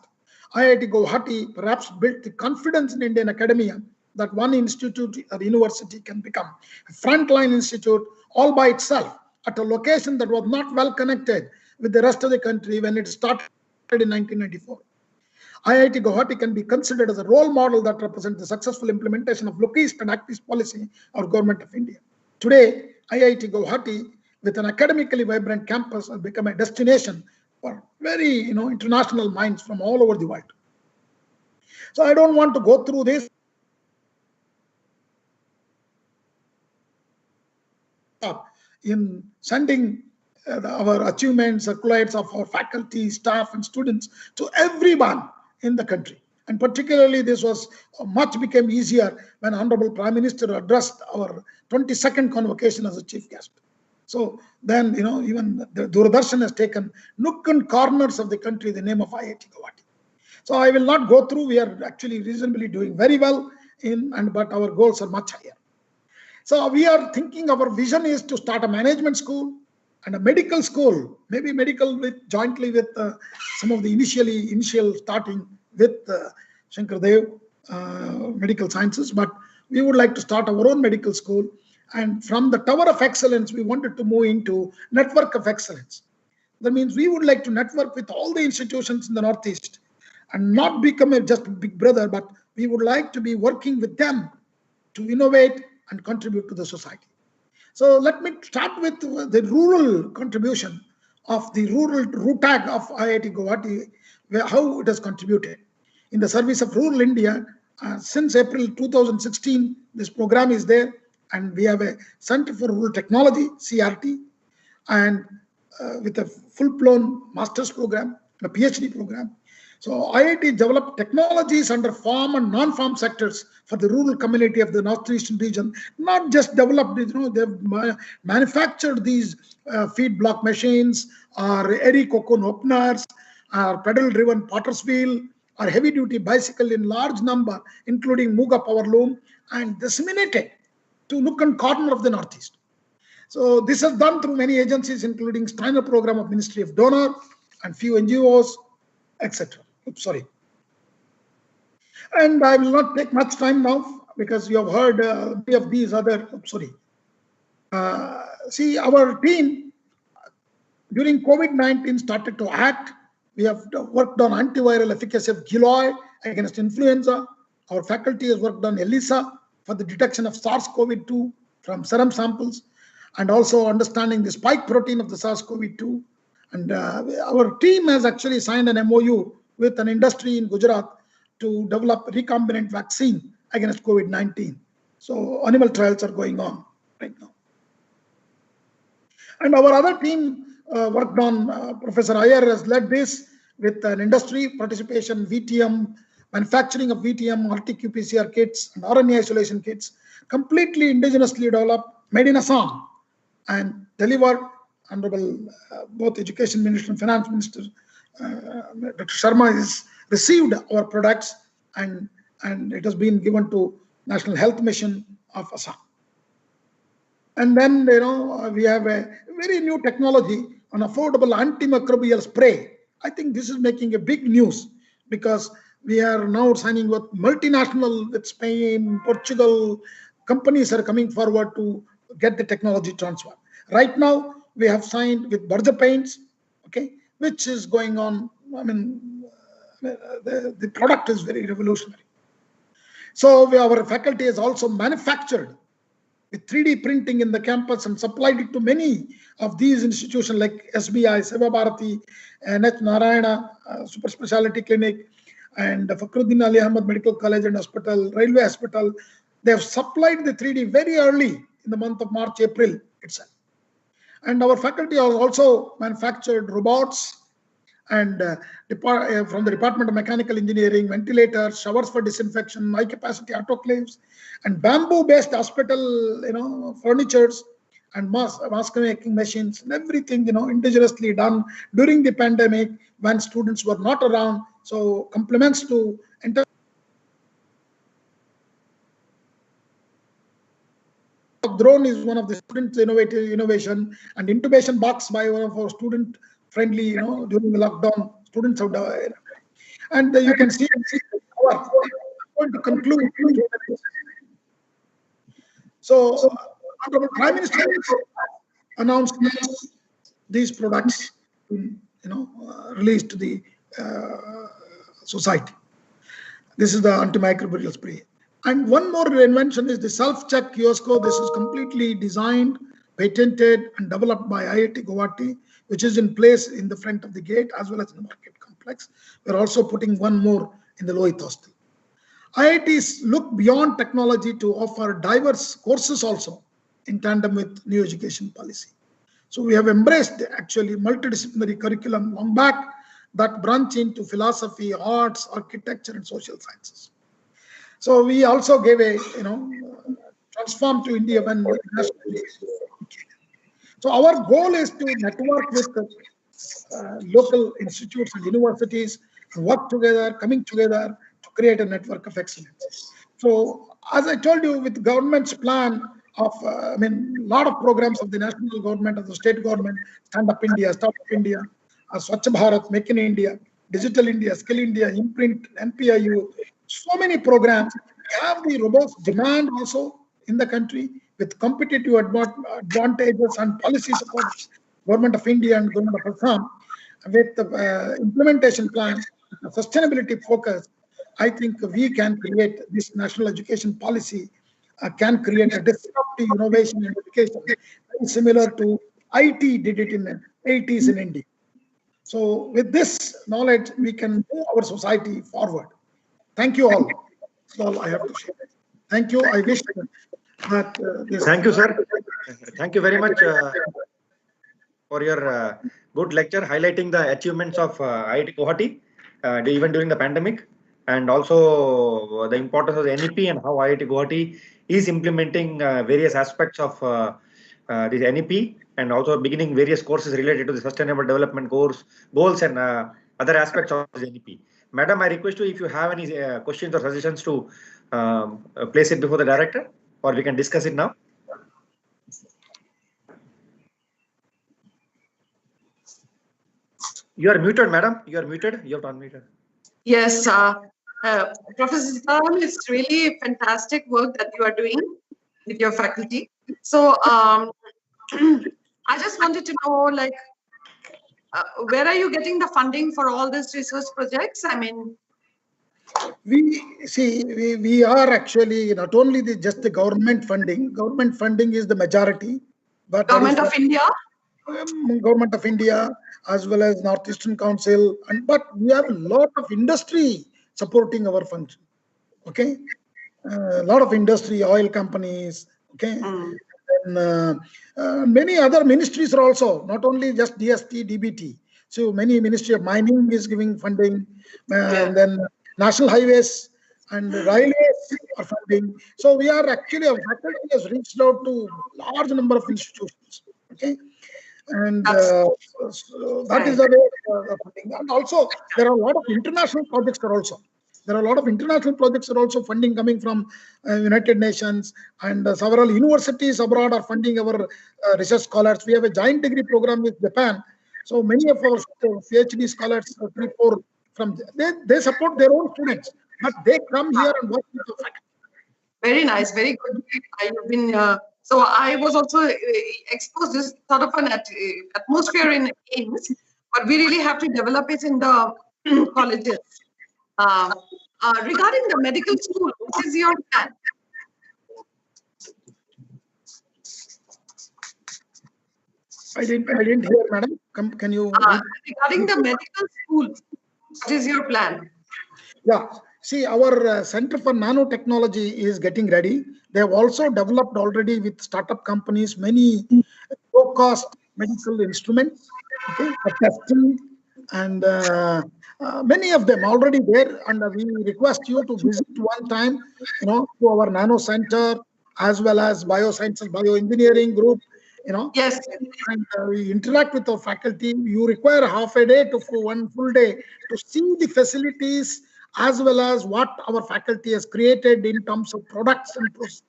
IIT Guwahati perhaps built the confidence in Indian academia that one institute or university can become a frontline institute all by itself at a location that was not well connected with the rest of the country when it started in 1994. IIT Guwahati can be considered as a role model that represents the successful implementation of Look East and Act East policy of Government of India. Today, IIT Guwahati, with an academically vibrant campus, has become a destination for very international minds from all over the world. So I don't want to go through this. In sending our achievements, accolades of our faculty, staff, and students to everyone in the country. And particularly, this was became easier when Honorable Prime Minister addressed our 22nd convocation as a chief guest. So then, even the Doordarshan has taken nook and corners of the country the name of IIT Guwahati. So I will not go through. We are actually reasonably doing very well but our goals are much higher. So we are thinking, our vision is to start a management school and a medical school, maybe medical jointly with some of the initial starting with Shankar Dev Medical Sciences, but we would like to start our own medical school. And from the tower of excellence, we wanted to move into network of excellence. That means we would like to network with all the institutions in the Northeast and not become just a big brother, but we would like to be working with them to innovate and contribute to the society. So let me start with the rural contribution of the rural RUTAG of IIT Guwahati, how it has contributed. In the service of rural India, since April 2016, this program is there, and we have a Center for Rural Technology, CRT, and with a full-blown master's program, a PhD program. So IIT developed technologies under farm and non-farm sectors for the rural community of the northeastern region. Not just developed, they've manufactured these feed block machines, or airy cocoon openers, or pedal-driven potter's wheel, or heavy-duty bicycle in large number, including Muga power loom, and disseminated to nook and corner of the Northeast. So this is done through many agencies, including Steiner program of Ministry of Donor and few NGOs, etc. Oops, sorry. And I will not take much time now because you have heard many of these other, see, our team during COVID-19 started to act. We have worked on antiviral efficacy of Giloy against influenza. Our faculty has worked on ELISA for the detection of SARS-CoV-2 from serum samples, and also understanding the spike protein of the SARS-CoV-2. And our team has actually signed an MOU with an industry in Gujarat to develop recombinant vaccine against COVID-19. So animal trials are going on right now. And our other team worked on, Professor Iyer has led this with an industry participation, VTM, manufacturing of VTM, RT-qPCR kits, and RNA isolation kits, completely indigenously developed, made in Assam, and delivered. Honorable both Education Minister and Finance Minister, Dr. Sharma, has received our products, and it has been given to National Health Mission of Assam. And then, we have a very new technology on affordable antimicrobial spray. I think this is making a big news because we are now signing with multinational, with Spain, Portugal, companies are coming forward to get the technology transfer. Right now, we have signed with Burger Paints, okay, which is going on. I mean, the product is very revolutionary. So our faculty has also manufactured with 3D printing in the campus and supplied it to many of these institutions like SBI, Seva Bharati, NH Narayana Super Speciality Clinic, and Fakhruddin Ali Ahmad Medical College and Hospital, Railway Hospital. They have supplied the 3D very early in the month of March, April itself. And our faculty has also manufactured robots and from the Department of Mechanical Engineering, ventilators, showers for disinfection, high-capacity autoclaves, and bamboo-based hospital, furnitures and mask making machines and everything, indigenously done during the pandemic when students were not around. So compliments to entire. Drone is one of the student innovation, and intubation box by one of our student friendly, during the lockdown, students have done. And you can see I'm going to conclude. So, Honorable Prime Minister announced these products, released to the society. This is the antimicrobial spray. And one more invention is the self-check Kiosko. This is completely designed, patented, and developed by IIT Guwahati, which is in place in the front of the gate as well as in the market complex. We're also putting one more in the Lohit hostel. IITs look beyond technology to offer diverse courses also in tandem with new education policy. So we have embraced actually multidisciplinary curriculum long back that branch into philosophy, arts, architecture, and social sciences. So we also gave a, transform to India when so our goal is to network with local institutes and universities and work together, coming together to create a network of excellence. So as I told you, with the government's plan of, a lot of programs of the national government, of the state government, Stand Up India, Start Up India, Swachh Bharat, Make in India, Digital India, Skill India, Imprint, NPIU, so many programs. We have the robust demand also in the country with competitive advantages and policy support, Government of India and Government of Assam, with the implementation plan, sustainability focus. I think we can create this national education policy, can create a disruptive innovation in education, very similar to IT did it in the 80s in India. So with this knowledge, we can move our society forward. Thank you all. That's all I have to share. Thank you. I wish that Thank you, sir. Thank you very much for your good lecture highlighting the achievements of IIT Guwahati even during the pandemic, and also the importance of the NEP and how IIT Guwahati is implementing various aspects of this NEP, and also beginning various courses related to the sustainable development goals and other aspects of the NEP. Madam, I request you if you have any questions or suggestions to place it before the director, or we can discuss it now. You are muted, madam. You are muted. You have to unmute her. Yes, Professor Sitaram, it's really fantastic work that you are doing with your faculty. So I just wanted to know, like, where are you getting the funding for all these research projects? I mean, we are actually not only just the government funding. Government funding is the majority, but Government of India. Government of India as well as Northeastern Council, but we have a lot of industry supporting our function. Okay, a lot of industry, oil companies. Okay. And many other ministries are also, not only just DST, DBT. So many Ministry of Mining is giving funding, and then National Highways and Railways are funding. So we are actually, our faculty has reached out to large number of institutions. Okay. And so that is the way of funding. And also there are a lot of international projects are also. There are a lot of international projects are also funding coming from United Nations, and several universities abroad are funding our research scholars. We have a joint degree program with Japan. So many of our PhD scholars, 3-4 from they support their own students, but they come here and work with the faculty. Very nice, very good. I've been so I was also exposed to this sort of an atmosphere in AIMS, but we really have to develop it in the colleges. Regarding the medical school, what is your plan? I didn't hear, madam. Can you? Regarding the medical school, what is your plan? Yeah. See, our Center for Nanotechnology is getting ready. They have also developed already with startup companies many low-cost medical instruments, okay, for testing, and many of them already there. And we request you to visit one time, to our Nano Center as well as biosciences, bioengineering group, Yes. and we interact with our faculty. You require half a day to one full day to see the facilities as well as what our faculty has created in terms of products and processes.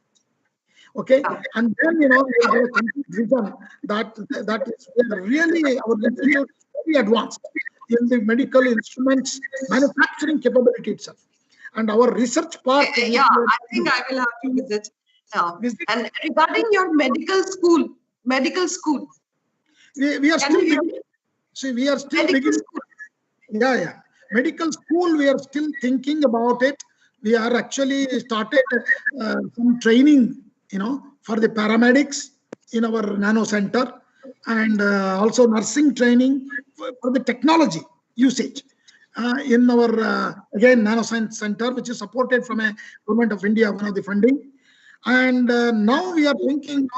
Okay, and then you get a complete vision that is really our institute is very advanced in the medical instruments manufacturing capability itself, and our research part. Yeah, I think I will have to visit now. And regarding your medical school, we are still beginning. See, we are still beginning. Yeah. Medical school, we are still thinking about it. We are actually started some training, for the paramedics in our Nano Center, and also nursing training for the technology usage in our, again, Nanoscience Center, which is supported from a Government of India, one of the funding. And now we are thinking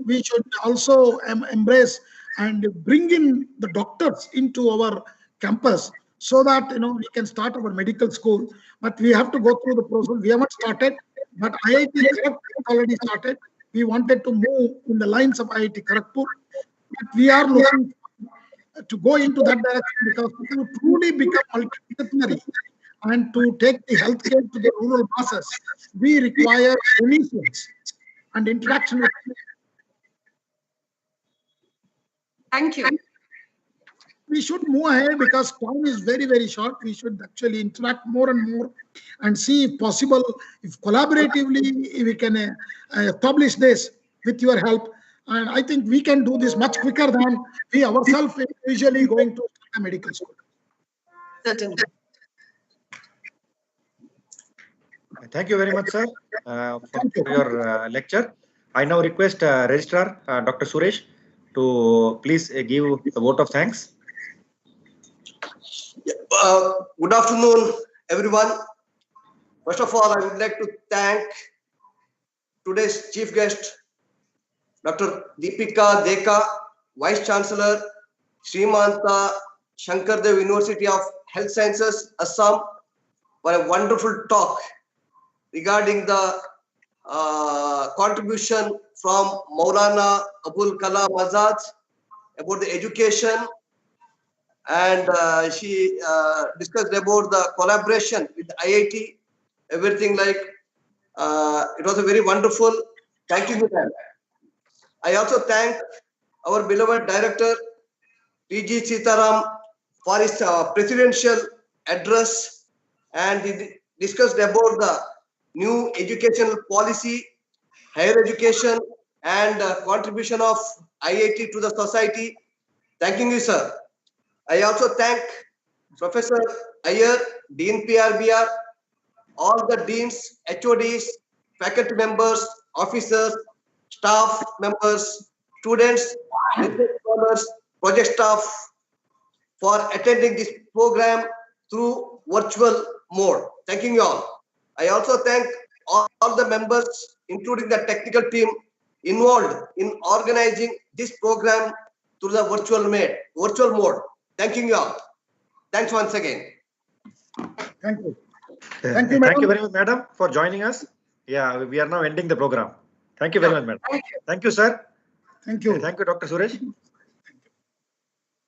we should also embrace and bring in the doctors into our campus so that we can start our medical school. But we have to go through the process. We haven't started, but IIT Kharagpur already started. We wanted to move in the lines of IIT Kharagpur, but we are looking to go into that direction, because to truly become multidisciplinary and to take the healthcare to the rural masses, we require clinicians and interaction with. Thank you. We should move ahead because time is very, very short. We should actually interact more and more and see if possible, if collaboratively we can establish this with your help. And I think we can do this much quicker than we ourselves usually going to a medical school. Certainly. Thank you very much, sir, for your lecture. I now request Registrar Dr. Suresh to please give a vote of thanks. Good afternoon, everyone. First of all, I would like to thank today's chief guest, Dr. Deepika Deka, Vice Chancellor, Srimanta Shankardev University of Health Sciences, Assam, for a wonderful talk regarding the contribution from Maulana Abul Kalam Azad about the education, and she discussed about the collaboration with IIT, everything like it was a very wonderful. Thank you, ma'am. I also thank our beloved director, P.G. Sitaram, for his presidential address, and he discussed about the new educational policy, higher education, and contribution of IIT to the society. Thanking you, sir. I also thank Professor Iyer, Dean PRBR, all the deans, HODs, faculty members, officers, staff members, students, research scholars, project staff for attending this program through virtual mode. Thanking you all. I also thank all the members, including the technical team involved in organizing this program through the virtual mode. Thanking you all. Thanks once again. Thank you. Thank you very much, madam, for joining us. Yeah, we are now ending the program. Thank you very much, madam. Thank you, sir. Thank you. Thank you, Dr. Suresh.